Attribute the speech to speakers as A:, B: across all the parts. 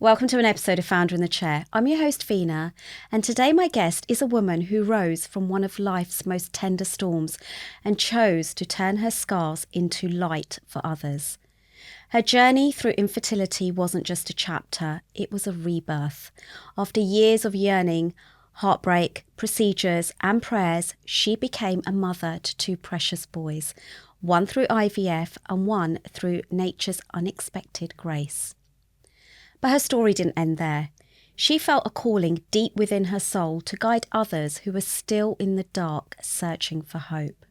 A: Welcome to an episode of Founder in the Chair. I'm your host, Fina, and today my guest is a woman who rose from one of life's most tender storms and chose to turn her scars into light for others. Her journey through infertility wasn't just a chapter, it was a rebirth. After years of yearning, heartbreak, procedures and prayers, she became a mother to two precious boys, one through IVF and one through nature's unexpected grace. But her story didn't end there. She felt a calling deep within her soul to guide others who were still in the dark, searching for hope.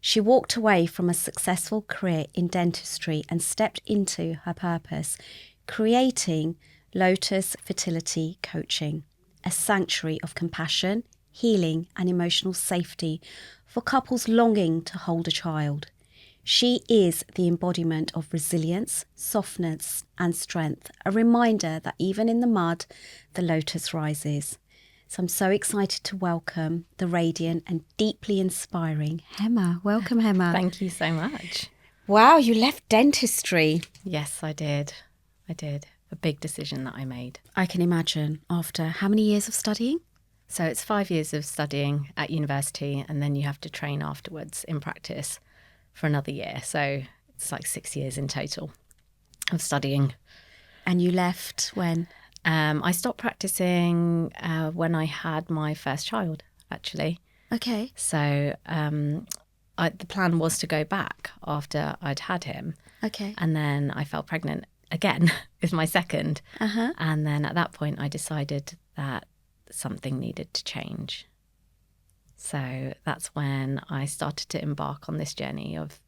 A: She walked away from a successful career in dentistry and stepped into her purpose, creating Lotus Fertility Coaching, a sanctuary of compassion, healing and emotional safety for couples longing to hold a child. She is the embodiment of resilience, softness and strength, a reminder that even in the mud, the lotus rises. So I'm so excited to welcome the radiant and deeply inspiring Hema. Welcome, Hema.
B: Thank you so much.
A: Wow, you left dentistry.
B: Yes, I did. A big decision that I made.
A: I can imagine. After how many years of studying?
B: So it's 5 years of studying at university, and then you have to train afterwards in practice for another year. So it's like 6 years in total of studying.
A: And you left when?
B: I stopped practicing when I had my first child, actually.
A: Okay.
B: So the plan was to go back after I'd had him.
A: Okay.
B: And then I fell pregnant again with my second.
A: Uh-huh.
B: And then at that point, I decided that something needed to change. So that's when I started to embark on this journey of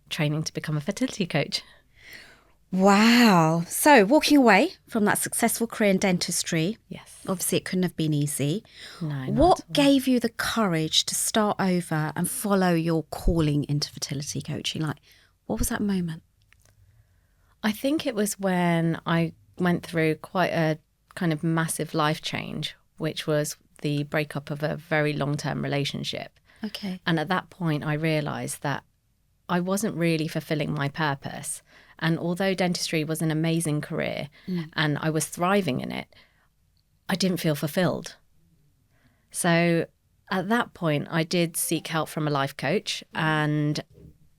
B: training to become a fertility coach.
A: Wow. So walking away from that successful career in dentistry,
B: Yes.
A: obviously it couldn't have been easy.
B: No, not
A: What
B: at all.
A: gave you the courage to start over and follow your calling into fertility coaching? Like, what was that moment?
B: I think it was when I went through quite a kind of massive life change, which was the breakup of a very long-term relationship.
A: Okay.
B: And at that point, I realised that I wasn't really fulfilling my purpose. And although dentistry was an amazing career and I was thriving in it, I didn't feel fulfilled. So at that point, I did seek help from a life coach. And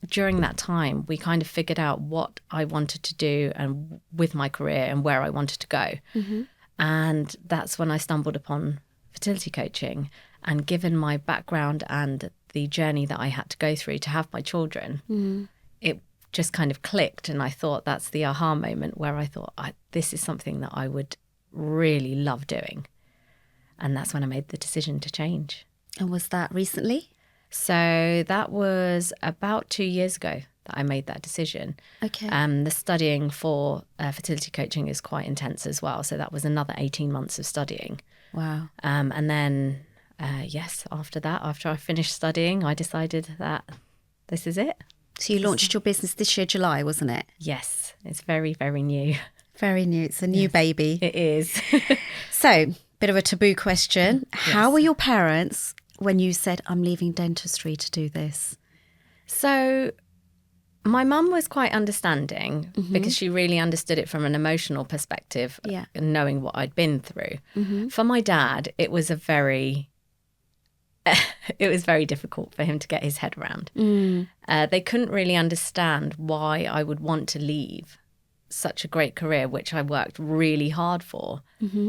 B: during that time, we kind of figured out what I wanted to do and with my career and where I wanted to go.
A: Mm-hmm.
B: And that's when I stumbled upon fertility coaching. And given my background and the journey that I had to go through to have my children, it just kind of clicked. And I thought that's the aha moment where I thought, this is something that I would really love doing. And that's when I made the decision to change.
A: And was that recently?
B: So that was about 2 years ago that I made that decision.
A: Okay.
B: The studying for fertility coaching is quite intense as well. So that was another 18 months of studying.
A: Wow.
B: And then, after I finished studying, I decided that this is it.
A: So you launched your business this year, July, wasn't it?
B: Yes, it's very, very new.
A: Very new. It's a new baby.
B: It is.
A: So, bit of a taboo question. How were your parents when you said, I'm leaving dentistry to do this?
B: So my mum was quite understanding because she really understood it from an emotional perspective, knowing what I'd been through. For my dad, it was very difficult for him to get his head around. They couldn't really understand why I would want to leave such a great career, which I worked really hard for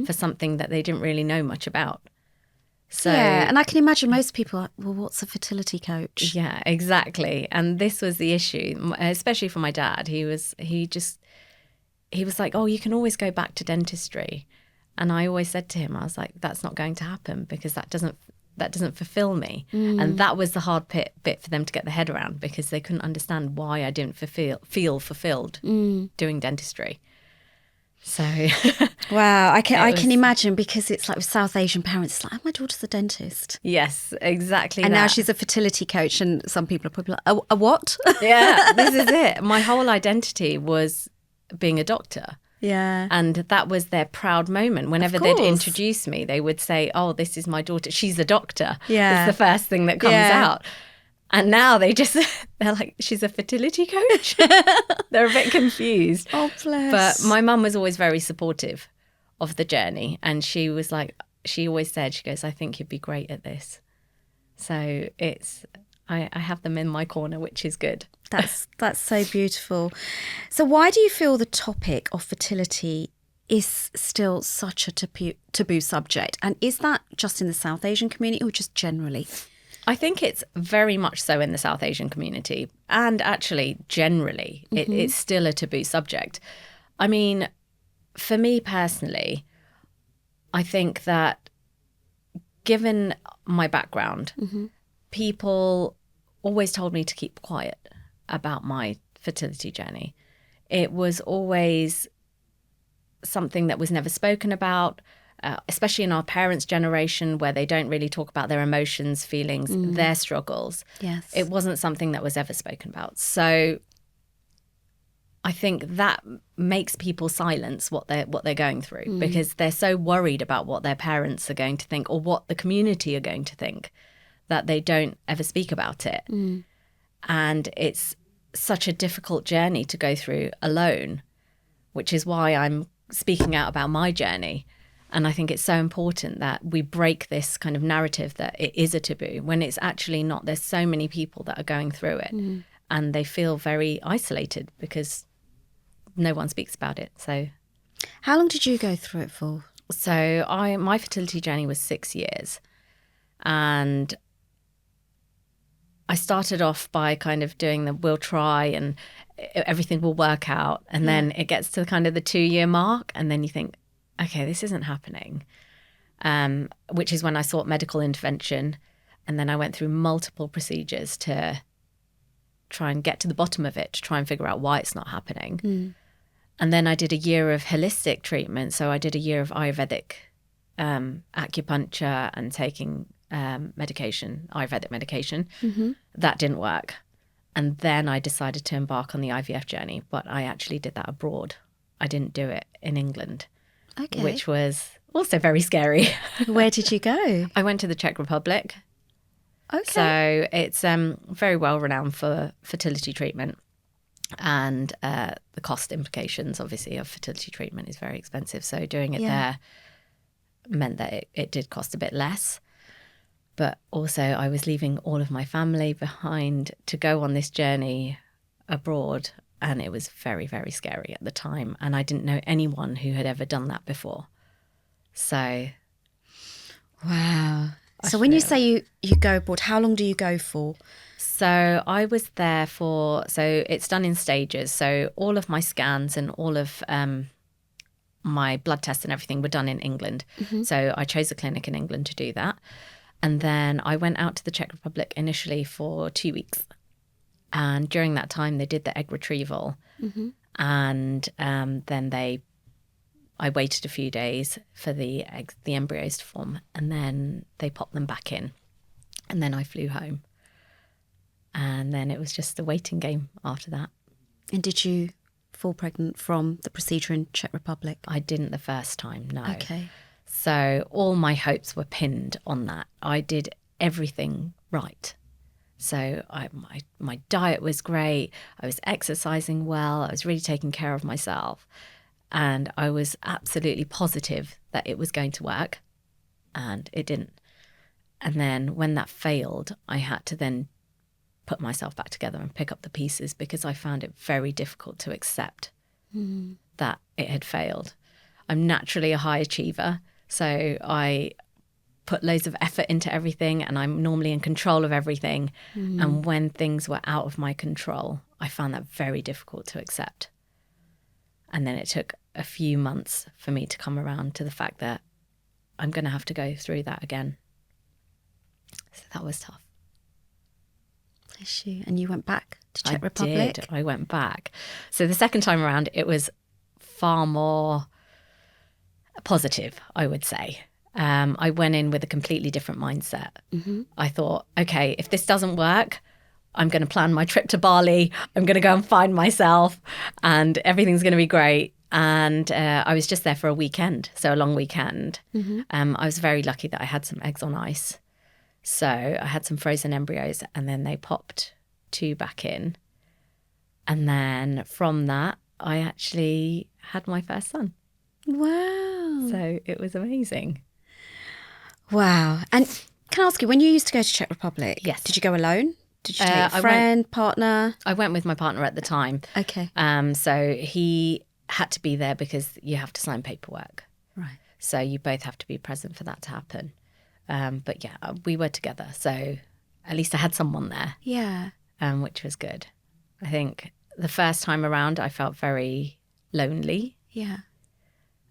B: something that they didn't really know much about. So,
A: yeah, and I can imagine most people are like, well, what's a fertility coach?
B: Yeah, exactly. And this was the issue, especially for my dad. He was like, oh, you can always go back to dentistry. And I always said to him, I was like, that's not going to happen because that doesn't fulfill me. And that was the hard bit for them to get their head around because they couldn't understand why I didn't feel fulfilled doing dentistry. So
A: wow, I can imagine because it's like with South Asian parents, it's like, oh, my daughter's a dentist.
B: Yes, exactly.
A: And now she's a fertility coach, and some people are probably like, a what?
B: Yeah, this is it. My whole identity was being a doctor.
A: Yeah.
B: And that was their proud moment. Whenever they'd introduce me, they would say, oh, this is my daughter. She's a doctor.
A: Yeah.
B: It's the first thing that comes out. And now they're like, she's a fertility coach. They're a bit confused.
A: Oh, bless.
B: But my mum was always very supportive of the journey. And she was like, she always said, she goes, I think you'd be great at this. So I have them in my corner, which is good.
A: That's so beautiful. So why do you feel the topic of fertility is still such a taboo subject? And is that just in the South Asian community or just generally?
B: I think it's very much so in the South Asian community. And actually, generally, it's still a taboo subject. I mean, for me personally, I think that given my background, people always told me to keep quiet about my fertility journey. It was always something that was never spoken about, especially in our parents' generation where they don't really talk about their emotions, feelings, their struggles.
A: Yes.
B: It wasn't something that was ever spoken about. So I think that makes people silence what they're going through because they're so worried about what their parents are going to think or what the community are going to think that they don't ever speak about it. And it's such a difficult journey to go through alone, which is why I'm speaking out about my journey. And I think it's so important that we break this kind of narrative that it is a taboo when it's actually not. There's so many people that are going through it and they feel very isolated because no one speaks about it. So
A: how long did you go through it for?
B: So my fertility journey was 6 years. And I started off by kind of doing the we'll try and everything will work out. And then it gets to kind of the 2-year mark. And then you think, okay, this isn't happening, which is when I sought medical intervention. And then I went through multiple procedures to try and get to the bottom of it, to try and figure out why it's not happening. And then I did a year of holistic treatment. So I did a year of Ayurvedic acupuncture and taking Ayurvedic medication. That didn't work. And then I decided to embark on the IVF journey, but I actually did that abroad. I didn't do it in England, which was also very scary.
A: Where did you go?
B: I went to the Czech Republic.
A: Okay.
B: So it's very well renowned for fertility treatment. And the cost implications, obviously, of fertility treatment is very expensive. So doing it there meant that it did cost a bit less. But also I was leaving all of my family behind to go on this journey abroad. And it was very, very scary at the time. And I didn't know anyone who had ever done that before. So.
A: Wow. So when you say you go abroad, how long do you go for?
B: So I was there so it's done in stages. So all of my scans and all of my blood tests and everything were done in England. So I chose a clinic in England to do that. And then I went out to the Czech Republic initially for 2 weeks. And during that time, they did the egg retrieval. And then I waited a few days for the embryos to form. And then they popped them back in. And then I flew home. And then it was just a waiting game after that.
A: And did you fall pregnant from the procedure in Czech Republic?
B: I didn't the first time, no.
A: Okay.
B: So all my hopes were pinned on that. I did everything right. So my diet was great. I was exercising well. I was really taking care of myself. And I was absolutely positive that it was going to work. And it didn't. And then when that failed, I had to then put myself back together and pick up the pieces because I found it very difficult to accept that it had failed. I'm naturally a high achiever. So I put loads of effort into everything and I'm normally in control of everything. And when things were out of my control, I found that very difficult to accept. And then it took a few months for me to come around to the fact that I'm going to have to go through that again. So that was tough.
A: Bless you. And you went back to Czech Republic?
B: I went back. So the second time around, it was far more positive, I would say. I went in with a completely different mindset. I thought, okay, if this doesn't work, I'm going to plan my trip to Bali. I'm going to go and find myself and everything's going to be great. And I was just there for a weekend, so a long weekend. I was very lucky that I had some eggs on ice. So I had some frozen embryos, and then they popped 2 back in. And then from that, I actually had my first son.
A: Wow.
B: So it was amazing.
A: Wow. And can I ask you, when you used to go to Czech Republic,
B: Yes.
A: did you go alone? Did you take a
B: I
A: friend, partner?
B: I went with my partner at the time.
A: Okay.
B: So he had to be there because you have to sign paperwork.
A: Right.
B: So you both have to be present for that to happen. But yeah, we were together. So at least I had someone there,
A: Yeah.
B: which was good. I think the first time around, I felt very lonely.
A: Yeah.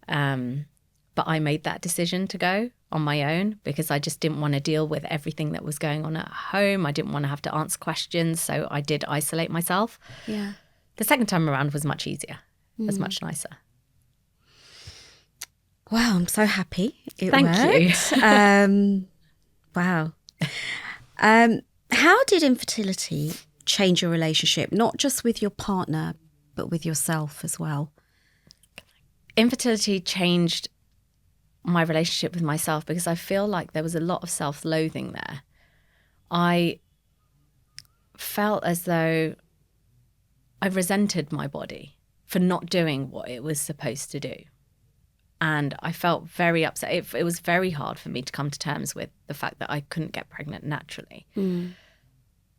B: But I made that decision to go on my own because I just didn't want to deal with everything that was going on at home. I didn't want to have to answer questions. So I did isolate myself.
A: Yeah.
B: The second time around was much easier. It was much nicer.
A: Wow, I'm so happy it
B: Thank
A: worked.
B: you.
A: Wow. How did infertility change your relationship, not just with your partner, but with yourself as well?
B: Infertility changed my relationship with myself because I feel like there was a lot of self-loathing there. I felt as though I resented my body for not doing what it was supposed to do. And I felt very upset. It was very hard for me to come to terms with the fact that I couldn't get pregnant naturally.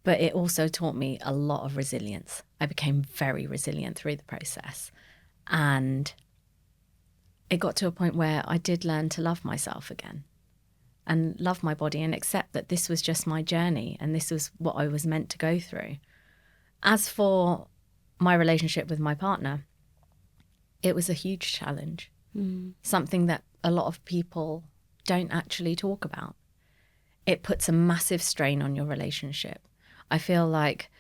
B: But it also taught me a lot of resilience. I became very resilient through the process. And it got to a point where I did learn to love myself again and love my body and accept that this was just my journey and this was what I was meant to go through. As for my relationship with my partner, it was a huge challenge. Something that a lot of people don't actually talk about. It puts a massive strain on your relationship. I feel like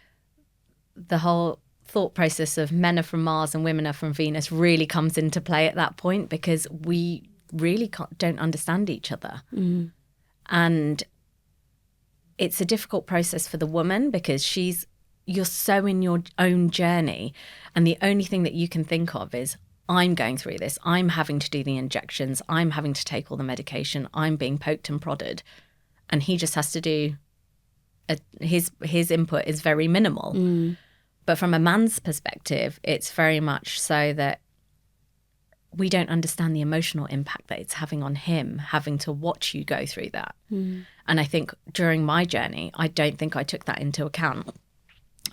B: the whole thought process of men are from Mars and women are from Venus really comes into play at that point because we really don't understand each other. And it's a difficult process for the woman because you're so in your own journey and the only thing that you can think of is, I'm going through this. I'm having to do the injections. I'm having to take all the medication. I'm being poked and prodded. And he just has to do, his input is very minimal. But from a man's perspective, it's very much so that we don't understand the emotional impact that it's having on him, having to watch you go through that. And I think during my journey, I don't think I took that into account.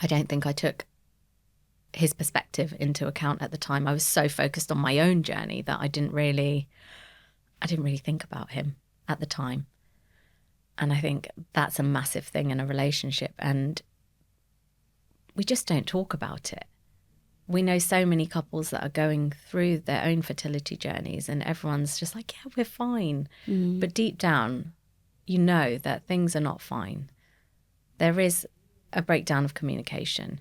B: I don't think I took his perspective into account at the time. I was so focused on my own journey that I didn't really think about him at the time. And I think that's a massive thing in a relationship. And we just don't talk about it. We know so many couples that are going through their own fertility journeys and everyone's just like, yeah, we're fine. But deep down, you know that things are not fine. There is a breakdown of communication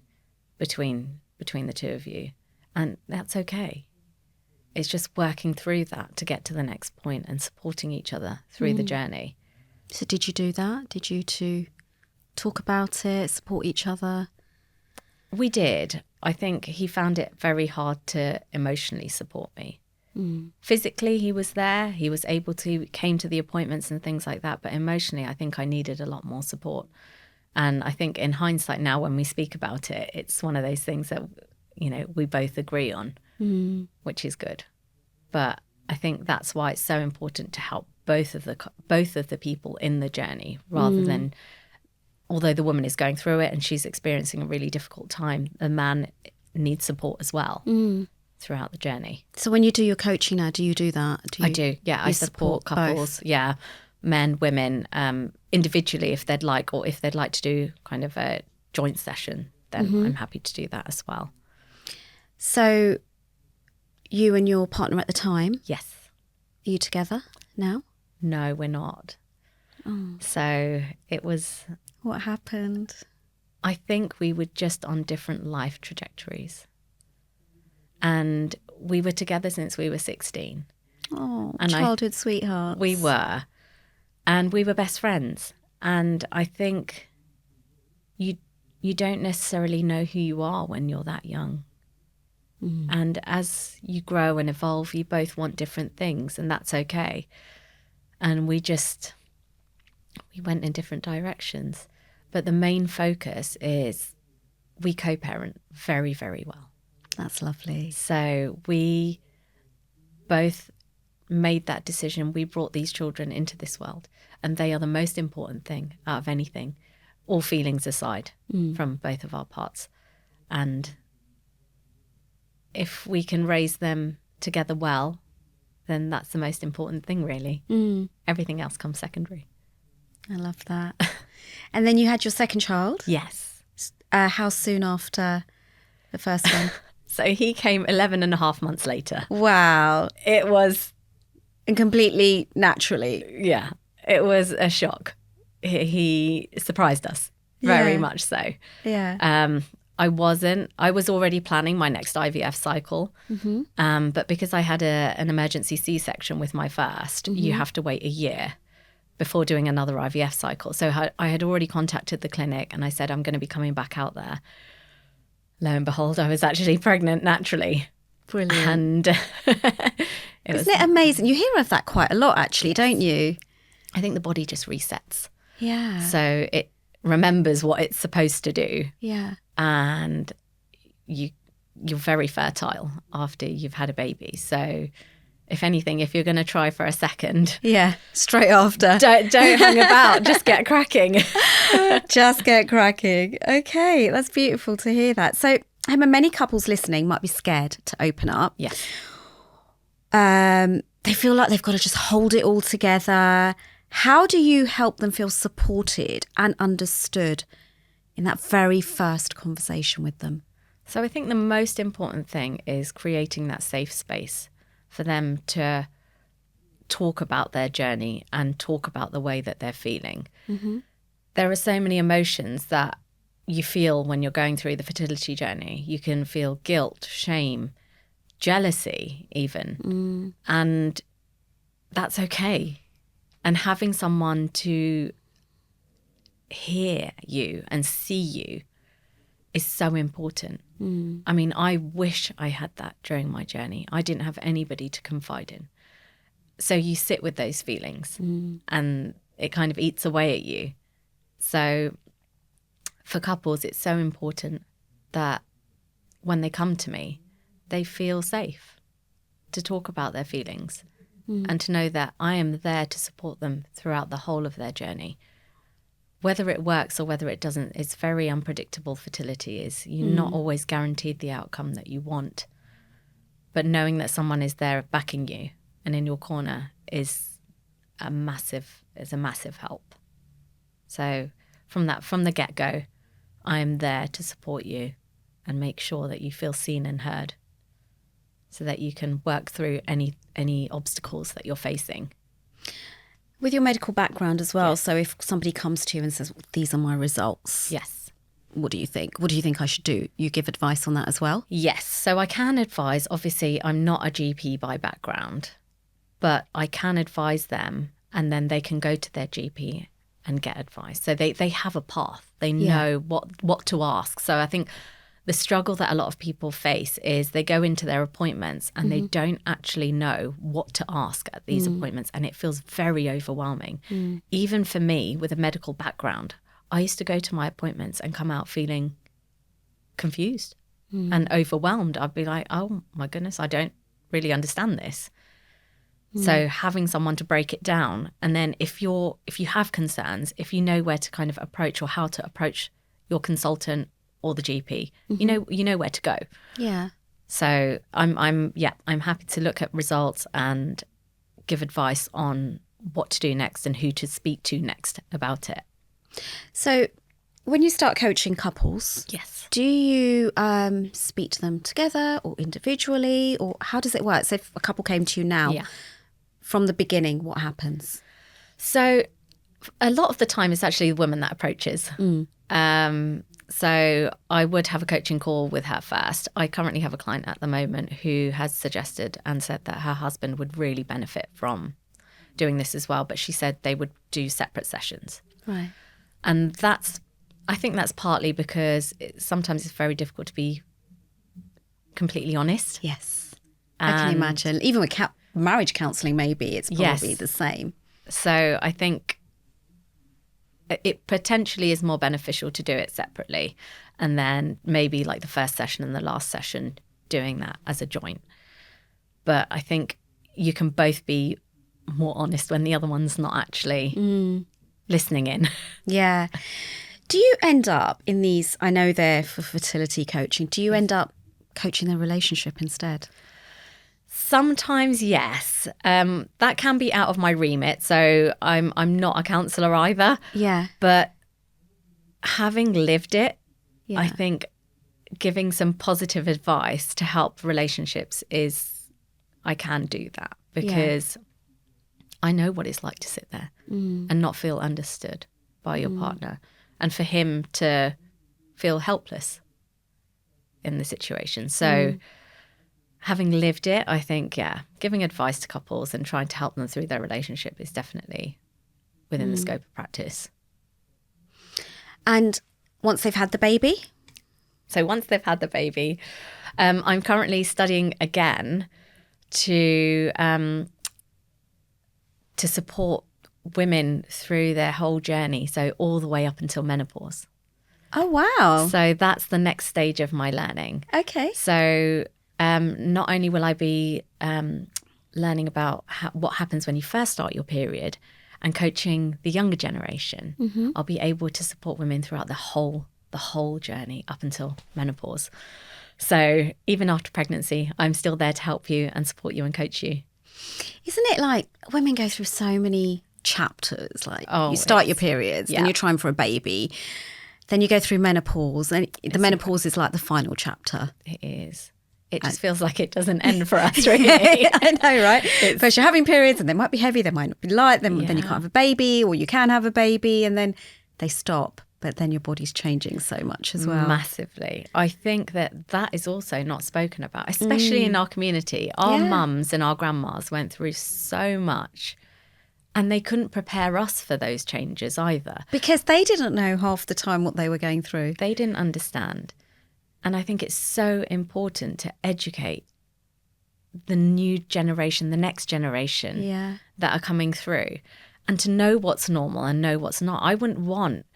B: between the two of you, and that's okay. It's just working through that to get to the next point and supporting each other through the journey.
A: So did you do that? Did you two talk about it, support each other?
B: We did. I think he found it very hard to emotionally support me. Physically, he was there. He was able to, came to the appointments and things like that. But emotionally, I think I needed a lot more support. And I think in hindsight now, when we speak about it, it's one of those things that, you know, we both agree on, which is good. But I think that's why it's so important to help both of the people in the journey, rather than, although the woman is going through it and she's experiencing a really difficult time, the man needs support as well throughout the journey.
A: So when you do your coaching now, do you do that?
B: I do, yeah. I support couples, yeah, men, women, individually if they'd like, or if they'd like to do kind of a joint session, then I'm happy to do that as well.
A: So you and your partner at the time,
B: Yes.
A: are you together now?
B: No, we're not. So it was,
A: What happened?
B: I think we were just on different life trajectories. And we were together since we were 16.
A: Oh,
B: And
A: childhood sweethearts.
B: We were. And we were best friends. And I think you don't necessarily know who you are when you're that young. And as you grow and evolve, you both want different things, and that's okay. And we just we went in different directions. But the main focus is we co-parent very, very well.
A: That's lovely.
B: So we both made that decision. We brought these children into this world, and they are the most important thing out of anything, all feelings aside, from both of our parts. And if we can raise them together well, then that's the most important thing, really. Everything else comes secondary.
A: I love that. And then you had your second child?
B: Yes.
A: How soon after the first one?
B: So he came 11 and a half months later.
A: Wow.
B: It was...
A: And completely naturally.
B: Yeah, it was a shock. He surprised us very much so.
A: Yeah.
B: I was already planning my next IVF cycle. But because I had an emergency C-section with my first, you have to wait a year before doing another IVF cycle. So I had already contacted the clinic and I said, I'm going to be coming back out there. Lo and behold, I was actually pregnant naturally.
A: Brilliant.
B: And
A: Isn't it amazing? You hear of that quite a lot, actually, don't you?
B: I think the body just resets.
A: Yeah.
B: So it remembers what it's supposed to do.
A: Yeah.
B: And you're very fertile after you've had a baby. So if anything, if you're going to try for a second,
A: yeah, straight after,
B: don't hang about, just get cracking.
A: Just get cracking. Okay, that's beautiful to hear that. So Hema, many couples listening might be scared to open up.
B: Yes.
A: They feel like they've got to just hold it all together. How do you help them feel supported and understood in that very first conversation with them?
B: So I think the most important thing is creating that safe space for them to talk about their journey and talk about the way that they're feeling. There are so many emotions that you feel when you're going through the fertility journey. You can feel guilt, shame, jealousy even. And that's okay. And having someone to hear you and see you is so important. I mean, I wish I had that during my journey. I didn't have anybody to confide in. So you sit with those feelings and it kind of eats away at you. So for couples, it's so important that when they come to me, they feel safe to talk about their feelings and to know that I am there to support them throughout the whole of their journey. Whether it works or whether it doesn't, it's very unpredictable. Fertility is. You're not always guaranteed the outcome that you want. But knowing that someone is there backing you and in your corner is a massive help. So from the get-go, I am there to support you and make sure that you feel seen and heard so that you can work through any obstacles that you're facing.
A: With your medical background as well, so if somebody comes to you and says, these are my results.
B: Yes.
A: What do you think? What do you think I should do? You give advice on that as well?
B: Yes. So I can advise, obviously, I'm not a GP by background, but I can advise them and then they can go to their GP and get advice. So they have a path. They know what to ask. So I think the struggle that a lot of people face is they go into their appointments and they don't actually know what to ask at these appointments, and it feels very overwhelming. Even for me with a medical background, I used to go to my appointments and come out feeling confused and overwhelmed. I'd be like, oh my goodness, I don't really understand this. So having someone to break it down, and then if you have concerns, if you know where to kind of approach or how to approach your consultant or the GP, you know where to go.
A: Yeah.
B: So I'm happy to look at results and give advice on what to do next and who to speak to next about it.
A: So when you start coaching couples,
B: Yes.
A: do you speak to them together or individually, or how does it work? So if a couple came to you now, from the beginning, what happens?
B: So a lot of the time it's actually the woman that approaches. So I would have a coaching call with her first. I currently have a client at the moment who has suggested and said that her husband would really benefit from doing this as well, but she said they would do separate sessions.
A: Right.
B: And I think that's partly because sometimes it's very difficult to be completely honest.
A: Yes. I can imagine. Even with marriage counselling, maybe it's probably the same.
B: So I think it potentially is more beneficial to do it separately, and then maybe like the first session and the last session doing that as a joint. But I think you can both be more honest when the other one's not actually listening in.
A: Yeah. Do you end up in these, I know they're for fertility coaching, do you end up coaching their relationship instead?
B: Sometimes, yes. That can be out of my remit. So I'm not a counsellor either.
A: Yeah.
B: But having lived it,
A: Yeah.
B: I think giving some positive advice to help relationships I can do that, because I know what it's like to sit there and not feel understood by your partner, and for him to feel helpless in the situation. So having lived it, I think, giving advice to couples and trying to help them through their relationship is definitely within the scope of practice.
A: And once they've had the baby?
B: So once they've had the baby, I'm currently studying again to support women through their whole journey, so all the way up until menopause.
A: Oh, wow.
B: So that's the next stage of my learning.
A: Okay.
B: So not only will I be learning about what happens when you first start your period and coaching the younger generation, I'll be able to support women throughout the whole journey up until menopause. So even after pregnancy, I'm still there to help you and support you and coach you.
A: Isn't it like women go through so many chapters? Like you start your periods, then you're trying for a baby, then you go through menopause, and the menopause is like the final chapter.
B: It is. It just feels like it doesn't end for us, really.
A: I know, right? First you're having periods, and they might be heavy, they might not be light, then you can't have a baby, or you can have a baby, and then they stop. But then your body's changing so much as well.
B: Massively. I think that is also not spoken about, especially in our community. Our mums and our grandmas went through so much, and they couldn't prepare us for those changes either.
A: Because they didn't know half the time what they were going through.
B: They didn't understand. And I think it's so important to educate the new generation, the next generation that are coming through, and to know what's normal and know what's not. I wouldn't want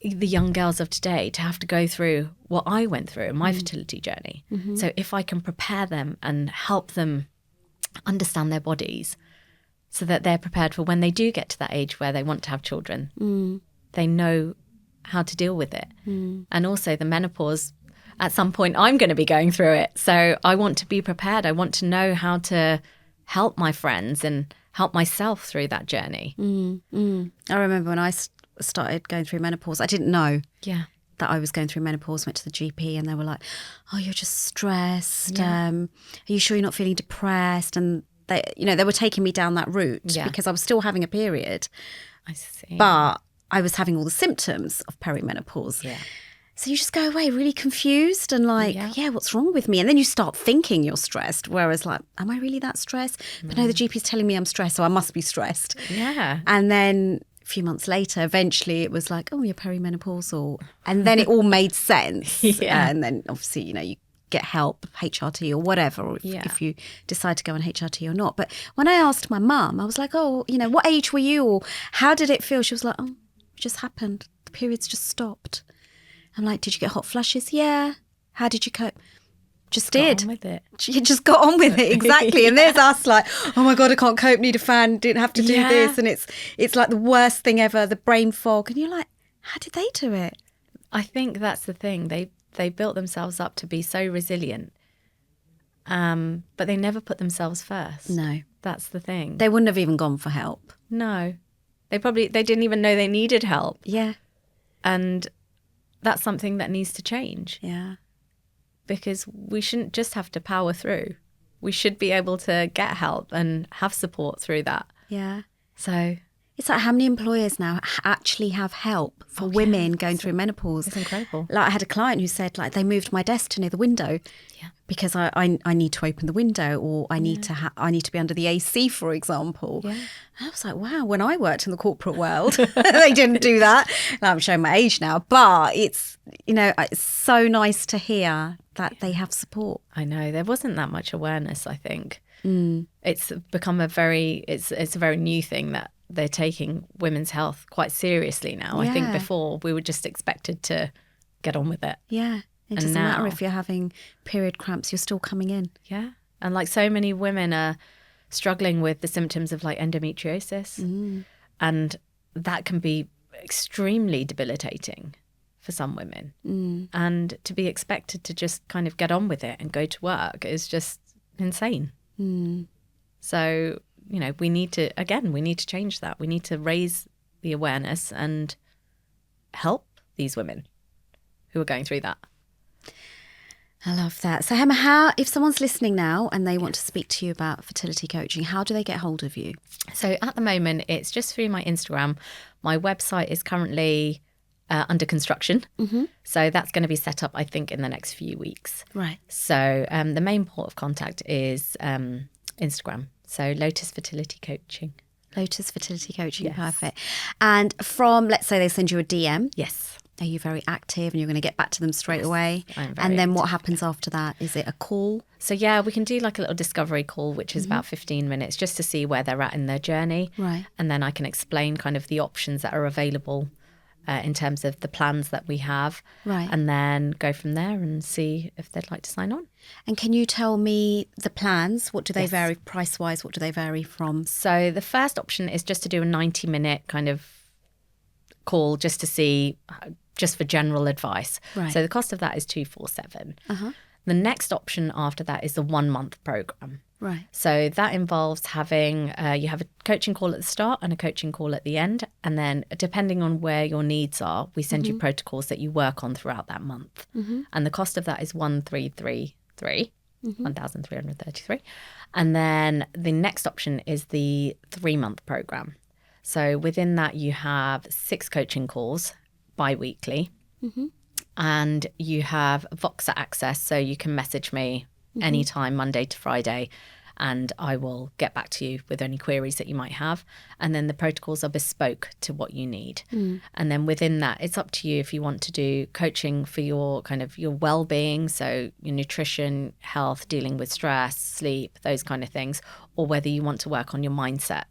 B: the young girls of today to have to go through what I went through in my fertility journey. So if I can prepare them and help them understand their bodies so that they're prepared for when they do get to that age where they want to have children, they know how to deal with it. And also the menopause, at some point I'm going to be going through it. So I want to be prepared. I want to know how to help my friends and help myself through that journey.
A: I remember when I started going through menopause, I didn't know that I was going through menopause. Went to the GP and they were like, oh, you're just stressed. Are you sure you're not feeling depressed? And they were taking me down that route because I was still having a period.
B: I see.
A: But I was having all the symptoms of perimenopause. So you just go away really confused and like, what's wrong with me? And then you start thinking you're stressed, whereas like, am I really that stressed? But no, the GP's telling me I'm stressed, so I must be stressed. And then a few months later, eventually it was like, oh, you're perimenopausal. And then it all made sense. And then obviously, you get help, HRT or whatever, or if you decide to go on HRT or not. But when I asked my mum, I was like, oh, what age were you, or how did it feel? She was like, oh, it just happened. The periods just stopped. I'm like, did you get hot flushes? Yeah. How did you cope? Just did.
B: Got on with it.
A: You just got on with it, exactly. And there's us like, oh my God, I can't cope, need a fan, didn't have to do this. And it's like the worst thing ever, the brain fog. And you're like, how did they do it?
B: I think that's the thing. They built themselves up to be so resilient, but they never put themselves first.
A: No.
B: That's the thing.
A: They wouldn't have even gone for help.
B: No. They didn't even know they needed help.
A: Yeah.
B: And that's something that needs to change.
A: Yeah.
B: Because we shouldn't just have to power through. We should be able to get help and have support through that.
A: Yeah.
B: So
A: it's like how many employers now actually have help for women going through menopause.
B: It's incredible.
A: Like I had a client who said like they moved my desk to near the window because I need to open the window, or I need to be under the AC, for example. Yeah. And I was like, wow, when I worked in the corporate world, they didn't do that. Now I'm showing my age now, but it's so nice to hear that they have support.
B: I know there wasn't that much awareness, I think. It's become a very new thing that they're taking women's health quite seriously now. I think
A: Yeah.
B: before we were just expected to get on with it.
A: Yeah. It
B: And
A: doesn't matter
B: now-
A: if you're having period cramps, you're still coming in.
B: Yeah. And like so many women are struggling with the symptoms of like endometriosis. And that can be extremely debilitating for some women. And to be expected to just kind of get on with it and go to work is just insane. So, you know, we need to change that. We need to raise the awareness and help these women who are going through that.
A: I love that. So Hema, if someone's listening now and they want to speak to you about fertility coaching, how do they get hold of you?
B: So at the moment, it's just through my Instagram. My website is currently under construction. So that's going to be set up, I think, in the next few weeks.
A: Right.
B: So the main port of contact is Instagram. So Lotus Fertility Coaching.
A: Lotus Fertility Coaching,
B: Yes.
A: perfect. And from, let's say they send you a DM.
B: Yes.
A: Are you very active and you're going to get back to them straight away?
B: I'm very
A: And then what
B: active,
A: happens after that? Is it a call?
B: So yeah, we can do like a little discovery call, which is about 15 minutes just to see where they're at in their journey.
A: Right.
B: And then I can explain kind of the options that are available in terms of the plans that we have.
A: Right.
B: And then go from there and see if they'd like to sign on.
A: And can you tell me the plans? What do they
B: Yes.
A: vary price-wise? What do they vary from?
B: So the first option is just to do a 90-minute kind of call just to see, just for general advice.
A: Right.
B: So the cost of that is $247. The next option after that is the 1-month program.
A: Right.
B: So that involves having, you have a coaching call at the start and a coaching call at the end. And then depending on where your needs are, we send you protocols that you work on throughout that month. And the cost of that is 1,333. 1,333. And then the next option is the 3-month program. So within that, you have 6 coaching calls bi-weekly. And you have Voxer access, so you can message me anytime, Monday to Friday, and I will get back to you with any queries that you might have. And then the protocols are bespoke to what you need. And then within that, it's up to you if you want to do coaching for your kind of your well-being, so your nutrition, health, dealing with stress, sleep, those kind of things, or whether you want to work on your mindset.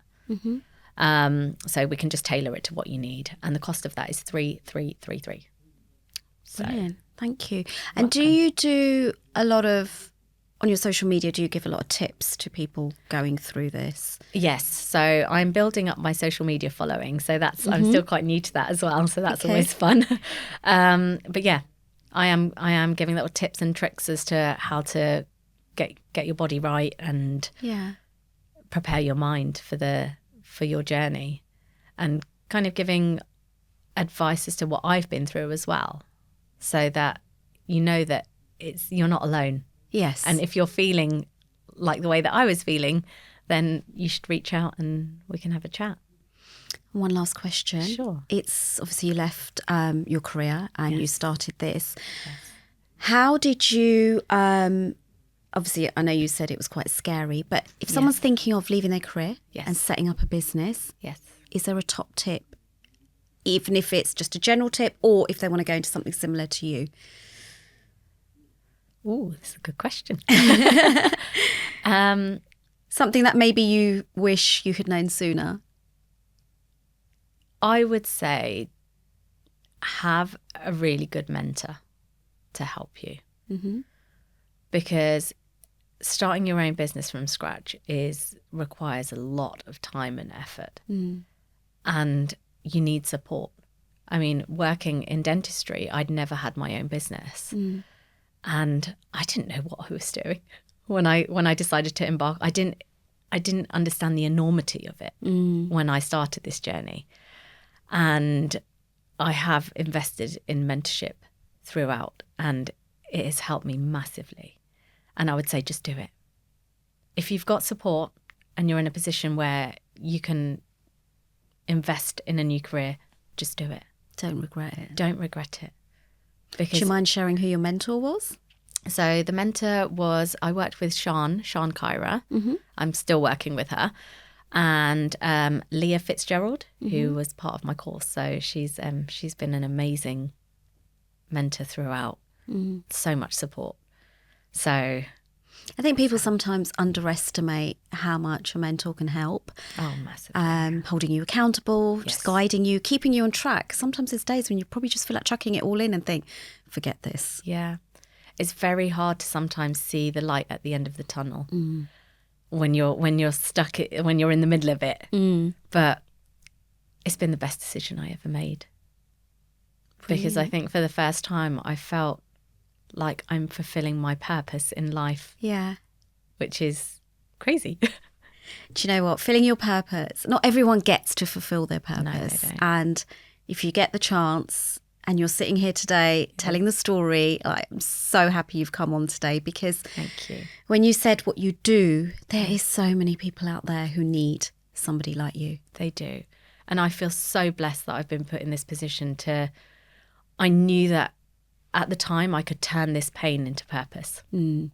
B: So we can just tailor it to what you need. And the cost of that is 3,333. So,
A: Brilliant. Thank you. And do you do a lot of, on your social media, do you give a lot of tips to people going through this?
B: yes. So I'm building up my social media following. So that's, I'm still quite new to that as well. So that's
A: Okay.
B: always fun. But yeah, I am giving little tips and tricks as to how to get your body right and
A: Yeah.
B: prepare your mind for your journey, and kind of giving advice as to what I've been through as well, so that you know that you're not alone.
A: Yes.
B: And if you're feeling like the way that I was feeling, then you should reach out and we can have a chat.
A: One last question.
B: Sure.
A: It's obviously you left your career and you started this. How did you, obviously I know you said it was quite scary, but if someone's thinking of leaving their career
B: Yes.
A: and setting up a business,
B: Yes.
A: is there a top tip? Even if it's just a general tip, or if they want to go into something similar to you?
B: Ooh, that's a good question.
A: Something that maybe you wish you had known sooner.
B: I would say have a really good mentor to help you. Because starting your own business from scratch requires a lot of time and effort. And you need support. I mean, working in dentistry, I'd never had my own business. And I didn't know what I was doing when I decided to embark. I didn't understand the enormity of it when I started this journey. And I have invested in mentorship throughout, and it has helped me massively. And I would say just do it. If you've got support and you're in a position where you can invest in a new career, just do it.
A: Don't regret it.
B: Don't regret it.
A: Do you mind sharing who your mentor was?
B: So the mentor was, I worked with Sean Kyra. I'm still working with her. And Leah Fitzgerald, who was part of my course. So she's been an amazing mentor throughout. So much support. So
A: I think people sometimes underestimate how much a mentor can help.
B: Oh, massively.
A: Holding you accountable,
B: Yes.
A: just guiding you, keeping you on track. Sometimes there's days when you probably just feel like chucking it all in and think, forget this.
B: Yeah. It's very hard to sometimes see the light at the end of the tunnel when you're stuck, when you're in the middle of it. But it's been the best decision I ever made. Because I think for the first time I felt like I'm fulfilling my purpose in life.
A: Yeah.
B: Which is crazy.
A: Do you know what? Filling your purpose. Not everyone gets to fulfill their purpose.
B: No, they don't.
A: And if you get the chance and you're sitting here today telling the story, I'm so happy you've come on today, because
B: Thank you.
A: when you said what you do, there is so many people out there who need somebody like you.
B: They do. And I feel so blessed that I've been put in this position I knew that at the time I could turn this pain into purpose. And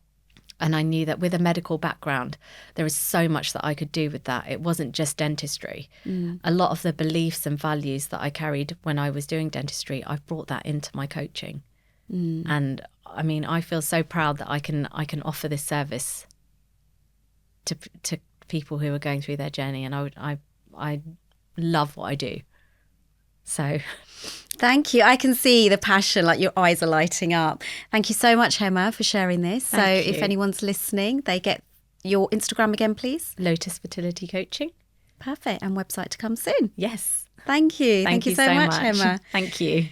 B: I knew that with a medical background, there is so much that I could do with that. It wasn't just dentistry. A lot of the beliefs and values that I carried when I was doing dentistry, I've brought that into my coaching. And I mean, I feel so proud that I can offer this service to people who are going through their journey. And I love what I do. So
A: thank you. I can see the passion, like your eyes are lighting up. Thank you so much, Hema, for sharing this.
B: Thank
A: if
B: you.
A: anyone's listening, they get your Instagram again, please.
B: Lotus Fertility Coaching.
A: Perfect. And website to come soon.
B: Yes.
A: Thank you.
B: Thank you
A: so much, Hema.
B: Thank you.